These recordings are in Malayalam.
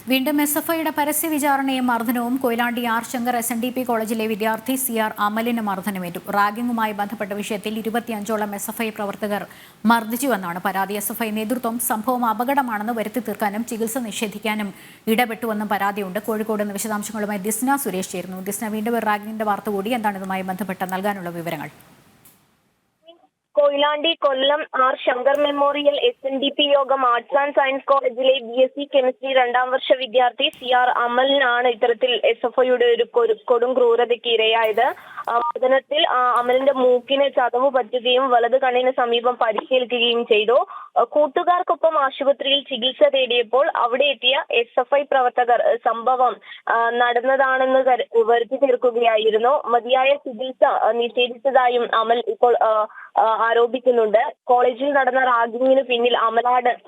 വീണ്ടും SFIയുടെ പരസ്യ വിചാരണയും മർദ്ദനവും. കൊയിലാണ്ടി ആർ ശങ്കർ SNDP കോളേജിലെ വിദ്യാർത്ഥി CR അമലിന് മർദ്ദനമേറ്റു. റാഗിങ്ങുമായി ബന്ധപ്പെട്ട വിഷയത്തിൽ 25ഓളം SFI പ്രവർത്തകർ മർദ്ദിച്ചുവെന്നാണ് പരാതി. SFI നേതൃത്വം സംഭവം അപകടമാണെന്ന് വരുത്തി തീർക്കാനും ചികിത്സ നിഷേധിക്കാനും ഇടപെട്ടുവെന്നും പരാതിയുണ്ട്. കോഴിക്കോട് നിന്ന് വിശദാംശങ്ങളുമായി ദിസ്ന സുരേഷ് ചേരുന്നു. ദിസ്ന, വീണ്ടും റാഗിങ്ങിന്റെ വാർത്ത കൂടി. എന്താണ് ഇതുമായി ബന്ധപ്പെട്ട് നൽകാനുള്ള വിവരങ്ങൾ? Koyilandy Kollam R Shankar memorial SNDP യോഗം ആർട്സ് ആൻഡ് സയൻസ് കോളേജിലെ BSc കെമിസ്ട്രി 2ാം വർഷ വിദ്യാർത്ഥി CR അമലിനാണ് ഇത്തരത്തിൽ SFIയുടെ ഒരു കൊടും ക്രൂരതയ്ക്ക് ഇരയായത്. മർദ്ദനത്തിൽ അമലിന്റെ മൂക്കിന് ചതവ് പറ്റുകയും വലത് കണ്ണിന് സമീപം പരിക്കേൽക്കുകയും ചെയ്തു. കൂട്ടുകാർക്കൊപ്പം ആശുപത്രിയിൽ ചികിത്സ തേടിയപ്പോൾ അവിടെ എത്തിയ SFI പ്രവർത്തകർ സംഭവം നടന്നതാണെന്ന് വരുത്തി തീർക്കുകയായിരുന്നു. മതിയായ ചികിത്സ നിഷേധിച്ചതായും അമൽ ഇപ്പോൾ ആരോപിക്കുന്നുണ്ട്. കോളേജിൽ നടന്ന റാഗിങ്ങിന് പിന്നിൽ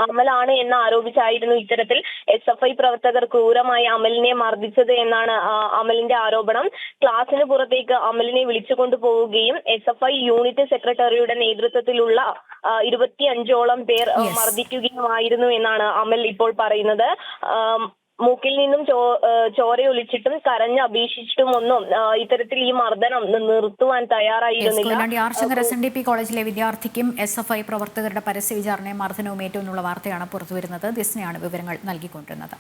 അമലാണ് എന്ന് ആരോപിച്ചായിരുന്നു ഇത്തരത്തിൽ SFI പ്രവർത്തകർ ക്രൂരമായി അമലിനെ മർദ്ദിച്ചത് എന്നാണ് അമലിന്റെ ആരോപണം. ക്ലാസിന് പുറത്തേക്ക് അമലിനെ വിളിച്ചുകൊണ്ടു പോവുകയും SFI യൂണിറ്റ് സെക്രട്ടറിയുടെ നേതൃത്വത്തിലുള്ള 25ഓളം പേർ മർദ്ദിക്കുകയുമായിരുന്നു എന്നാണ് അമൽ ഇപ്പോൾ പറയുന്നത്. മൂക്കിൽ നിന്നും ചോരയൊലിച്ചിട്ടും കരഞ്ഞ് അപേക്ഷിച്ചിട്ടും ഒന്നും ഇത്തരത്തിൽ ഈ മർദ്ദനം നിർത്തുവാൻ തയ്യാറായിരുന്നില്ല. കൊയിലാണ്ടി ആർ ശങ്കർ SNDP കോളേജിലെ വിദ്യാർത്ഥിക്കും SFI പ്രവർത്തകരുടെ പരസ്യ വിചാരണയും മർദ്ദനവും ഏറ്റവും എന്നുള്ള വാർത്തയാണ് പുറത്തുവരുന്നത്. ദിസ്നയാണ് വിവരങ്ങൾ നൽകിക്കൊണ്ടിരുന്നത്.